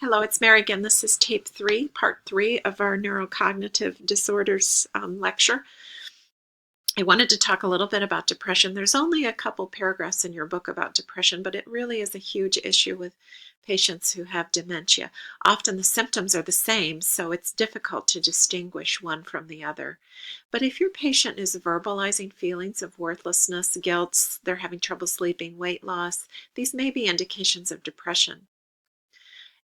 Hello, it's Mary again. This is tape 3, part 3 of our Neurocognitive Disorders lecture. I wanted to talk a little bit about depression. There's only a couple paragraphs in your book about depression, but it really is a huge issue with patients who have dementia. Often the symptoms are the same, so it's difficult to distinguish one from the other. But if your patient is verbalizing feelings of worthlessness, guilt, they're having trouble sleeping, weight loss, these may be indications of depression.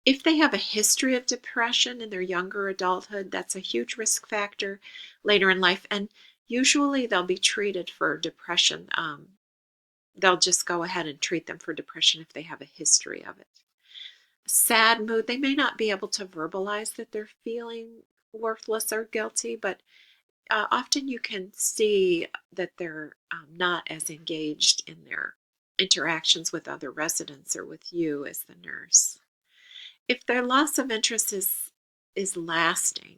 If they have a history of depression in their younger adulthood, that's a huge risk factor later in life. And usually they'll be treated for depression. They'll just go ahead and treat them for depression if they have a history of it. Sad mood, they may not be able to verbalize that they're feeling worthless or guilty, but often you can see that they're not as engaged in their interactions with other residents or with you as the nurse. If their loss of interest is lasting,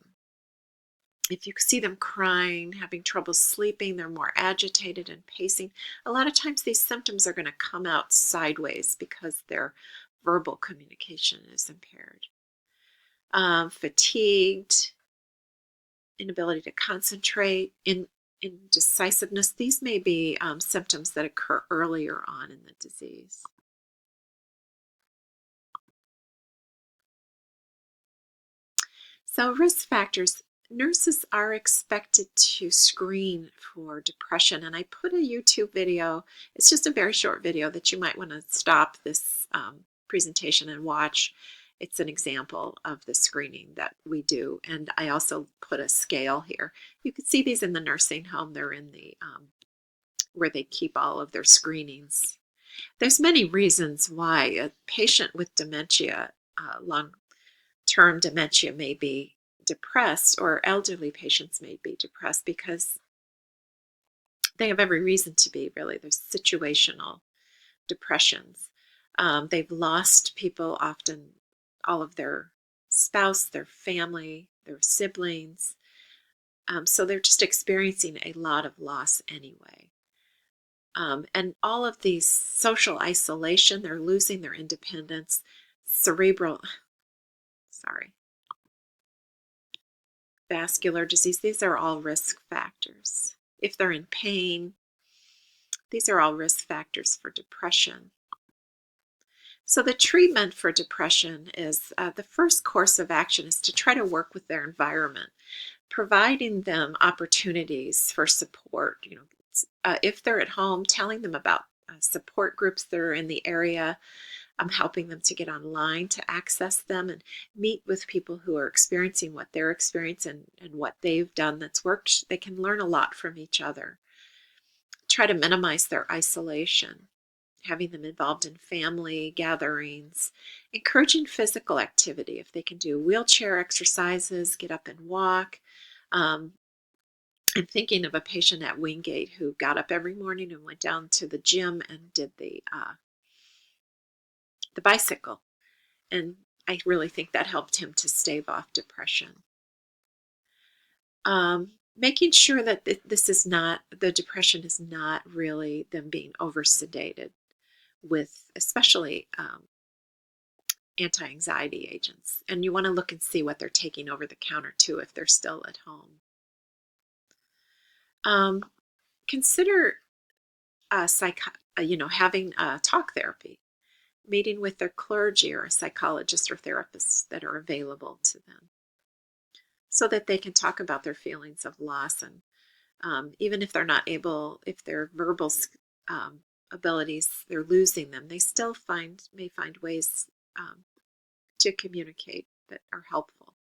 if you see them crying, having trouble sleeping, they're more agitated and pacing, a lot of times these symptoms are going to come out sideways because their verbal communication is impaired. Fatigued, inability to concentrate, indecisiveness, these may be symptoms that occur earlier on in the disease. So risk factors, nurses are expected to screen for depression. And I put a YouTube video, it's just a very short video that you might want to stop this presentation and watch. It's an example of the screening that we do. And I also put a scale here. You can see these in the nursing home. They're in the where they keep all of their screenings. There's many reasons why a patient with dementia, long-term dementia, may be depressed, or elderly patients may be depressed because they have every reason to be, really. There's situational depressions. They've lost people, often all of their spouse, their family, their siblings. So they're just experiencing a lot of loss anyway. And all of these social isolation, they're losing their independence, vascular disease, these are all risk factors. If they're in pain, these are all risk factors for depression. So the treatment for depression is, the first course of action is to try to work with their environment, providing them opportunities for support. If they're at home, telling them about support groups that are in the area. I'm helping them to get online to access them and meet with people who are experiencing what they're experiencing and what they've done that's worked. They can learn a lot from each other. Try to minimize their isolation, having them involved in family gatherings, encouraging physical activity. If they can do wheelchair exercises, get up and walk. I'm thinking of a patient at Wingate who got up every morning and went down to the gym and did the bicycle. And I really think that helped him to stave off depression. Making sure that the depression is not really them being over-sedated with especially anti-anxiety agents. And you want to look and see what they're taking over the counter too if they're still at home. Consider having talk therapy, meeting with their clergy or a psychologist or therapists that are available to them so that they can talk about their feelings of loss. And even if they're not able, if their verbal abilities, they're losing them, they still may find ways to communicate that are helpful.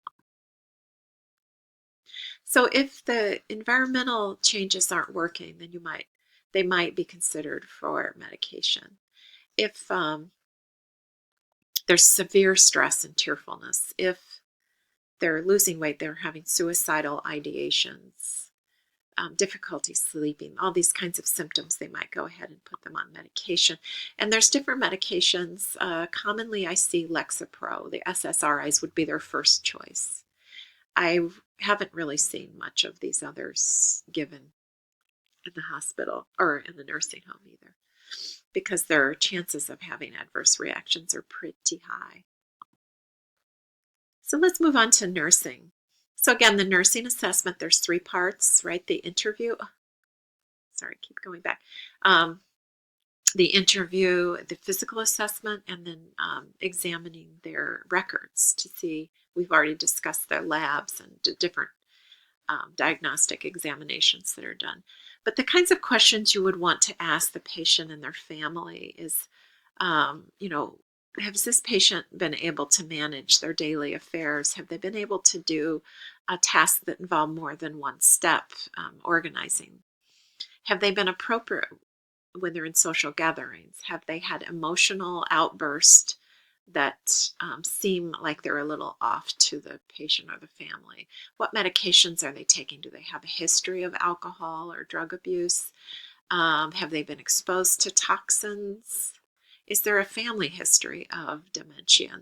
So if the environmental changes aren't working, then they might be considered for medication. If there's severe stress and tearfulness, if they're losing weight, they're having suicidal ideations, difficulty sleeping, all these kinds of symptoms, they might go ahead and put them on medication. And there's different medications. Commonly I see Lexapro. The SSRIs would be their first choice. I haven't really seen much of these others given in the hospital or in the nursing home either, because their chances of having adverse reactions are pretty high. So let's move on to nursing. So again, the nursing assessment, there's 3 parts, right? The interview, sorry, keep going back. The interview, the physical assessment, and then examining their records to see, we've already discussed their labs and different diagnostic examinations that are done. But the kinds of questions you would want to ask the patient and their family is, has this patient been able to manage their daily affairs? Have they been able to do a task that involve more than one step, organizing? Have they been appropriate when they're in social gatherings? Have they had emotional outbursts that seem like they're a little off to the patient or the family? What medications are they taking? Do they have a history of alcohol or drug abuse? Have they been exposed to toxins? Is there a family history of dementia?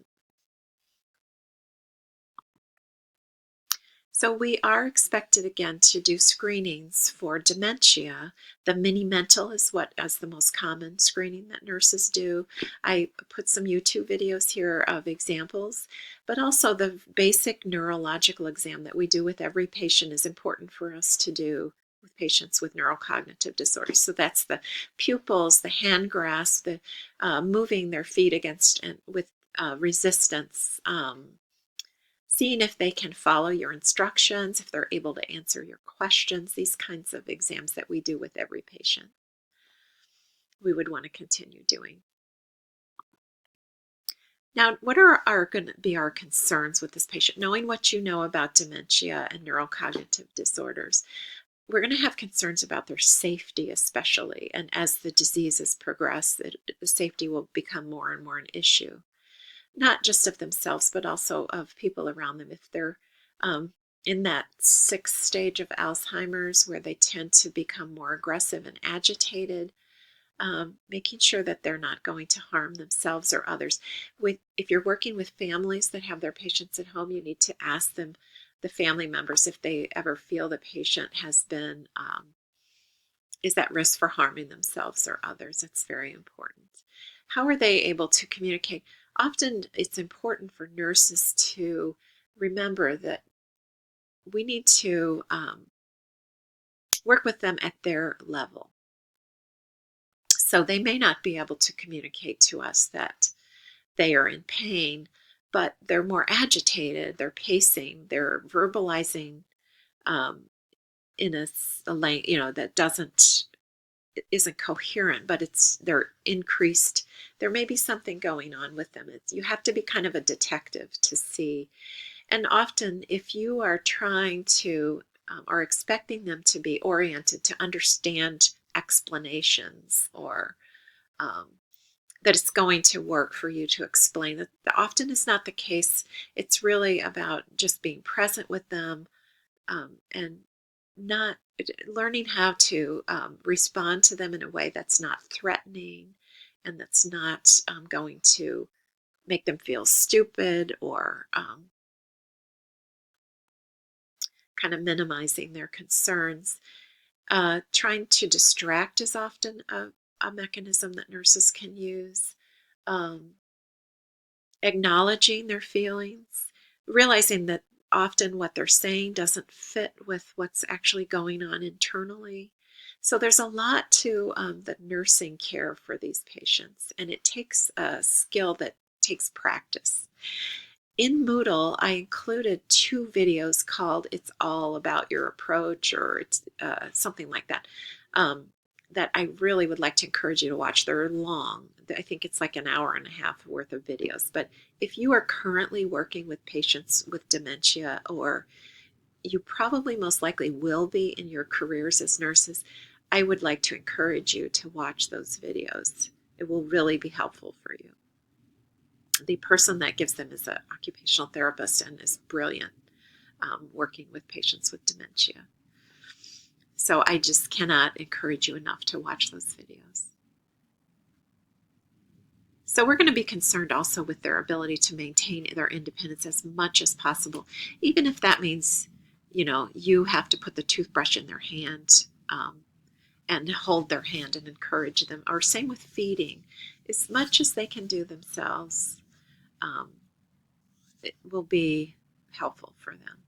So we are expected again to do screenings for dementia. The mini mental is what is the most common screening that nurses do. I put some YouTube videos here of examples, but also the basic neurological exam that we do with every patient is important for us to do with patients with neurocognitive disorders. So that's the pupils, the hand grasp, the moving their feet against and with resistance. Seeing if they can follow your instructions, if they're able to answer your questions, these kinds of exams that we do with every patient, we would want to continue doing. Now, what are going to be our concerns with this patient? Knowing what you know about dementia and neurocognitive disorders, we're going to have concerns about their safety especially, and as the diseases progress, the safety will become more and more an issue. Not just of themselves, but also of people around them. If they're in that 6th stage of Alzheimer's where they tend to become more aggressive and agitated, making sure that they're not going to harm themselves or others. If you're working with families that have their patients at home, you need to ask them, the family members, if they ever feel the patient has been is at risk for harming themselves or others. It's very important. How are they able to communicate? Often it's important for nurses to remember that we need to work with them at their level. So they may not be able to communicate to us that they are in pain, but they're more agitated, they're pacing, they're verbalizing in a lane, that isn't coherent, but they're increased. There may be something going on with them. You have to be kind of a detective to see. And often if you are trying to or expecting them to be oriented to understand explanations, or that it's going to work for you to explain, that often is not the case. It's really about just being present with them, and not learning how to respond to them in a way that's not threatening and that's not going to make them feel stupid or kind of minimizing their concerns. Trying to distract is often a mechanism that nurses can use. Acknowledging their feelings, realizing that often what they're saying doesn't fit with what's actually going on internally. So there's a lot to the nursing care for these patients, and it takes a skill that takes practice. In Moodle, I included 2 videos called It's All About Your Approach, or it's something like that, that I really would like to encourage you to watch. They're long. I think it's like an hour and a half worth of videos. But if you are currently working with patients with dementia, or you probably most likely will be in your careers as nurses, I would like to encourage you to watch those videos. It will really be helpful for you. The person that gives them is an occupational therapist and is brilliant working with patients with dementia. So I just cannot encourage you enough to watch those videos. So we're going to be concerned also with their ability to maintain their independence as much as possible, even if that means, you have to put the toothbrush in their hand and hold their hand and encourage them. Or same with feeding. As much as they can do themselves, it will be helpful for them.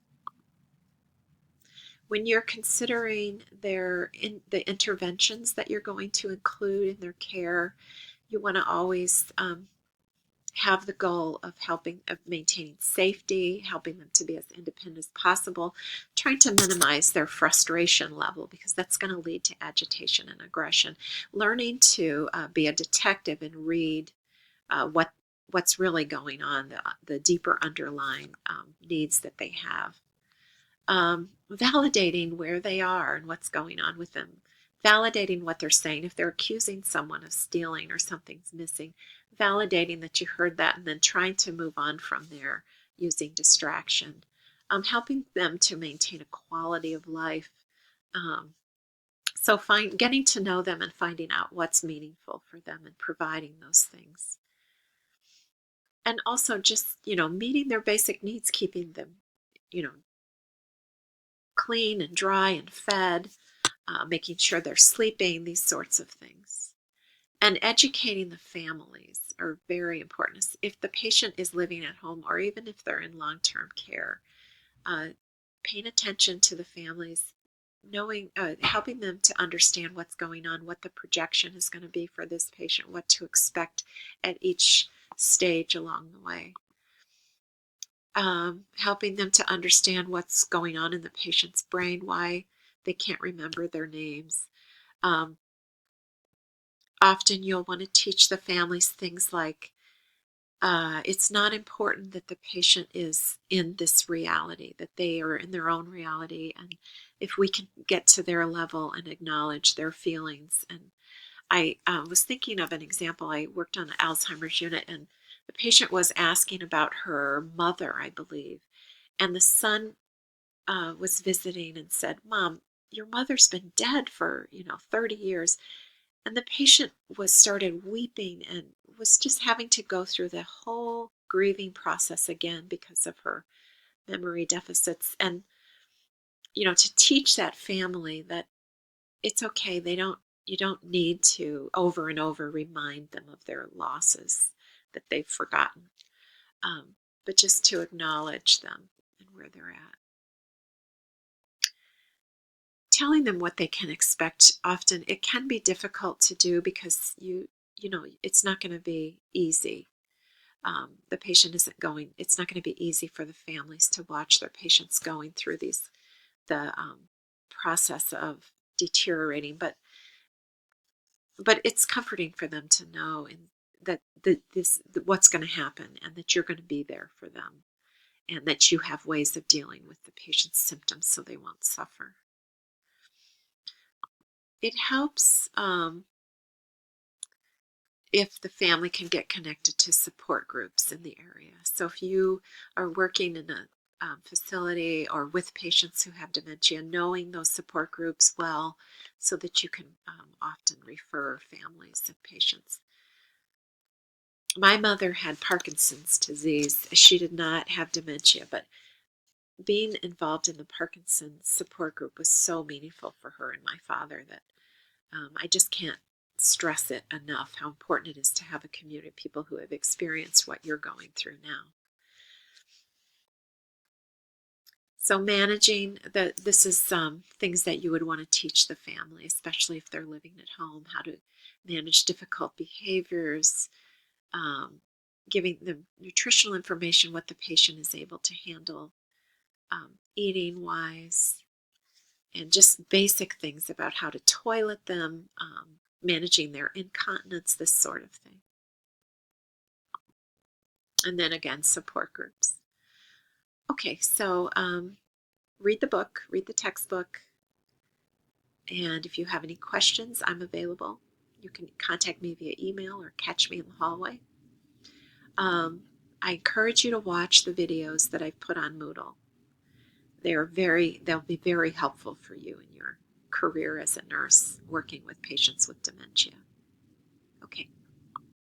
When you're considering the interventions that you're going to include in their care, you want to always have the goal of maintaining safety, helping them to be as independent as possible, trying to minimize their frustration level, because that's going to lead to agitation and aggression. Learning to be a detective and read what's really going on, the deeper underlying needs that they have. Validating where they are and what's going on with them, validating what they're saying. If they're accusing someone of stealing or something's missing, validating that you heard that and then trying to move on from there using distraction. Helping them to maintain a quality of life. So getting to know them and finding out what's meaningful for them and providing those things. And also just, meeting their basic needs, keeping them, clean and dry and fed, making sure they're sleeping, these sorts of things. And educating the families are very important. If the patient is living at home or even if they're in long-term care, paying attention to the families, helping them to understand what's going on, what the projection is going to be for this patient, what to expect at each stage along the way. Helping them to understand what's going on in the patient's brain, why they can't remember their names. Often you'll want to teach the families things like, it's not important that the patient is in this reality, that they are in their own reality, and if we can get to their level and acknowledge their feelings. And I was thinking of an example. I worked on an Alzheimer's unit, and the patient was asking about her mother, I believe, and the son was visiting and said, "Mom, your mother's been dead for 30 years." And the patient started weeping and was just having to go through the whole grieving process again because of her memory deficits. And to teach that family that it's okay, you don't need to over and over remind them of their losses that they've forgotten, but just to acknowledge them and where they're at. Telling them what they can expect, often it can be difficult to do because it's not going to be easy. The patient it's not going to be easy for the families to watch their patients going through the process of deteriorating, but it's comforting for them to know that what's going to happen, and that you're going to be there for them, and that you have ways of dealing with the patient's symptoms so they won't suffer. It helps if the family can get connected to support groups in the area. So if you are working in a facility or with patients who have dementia, knowing those support groups well so that you can often refer families and patients. My mother had Parkinson's disease. She did not have dementia, but being involved in the Parkinson's support group was so meaningful for her and my father that I just can't stress it enough how important it is to have a community of people who have experienced what you're going through now. So managing this is things that you would want to teach the family, especially if they're living at home, how to manage difficult behaviors, giving them nutritional information, what the patient is able to handle, eating wise, and just basic things about how to toilet them, managing their incontinence, this sort of thing. And then again, support groups. Okay, so read the book, read the textbook, and if you have any questions, I'm available. You can contact me via email or catch me in the hallway. I encourage you to watch the videos that I've put on Moodle. They'll be very helpful for you in your career as a nurse working with patients with dementia. Okay.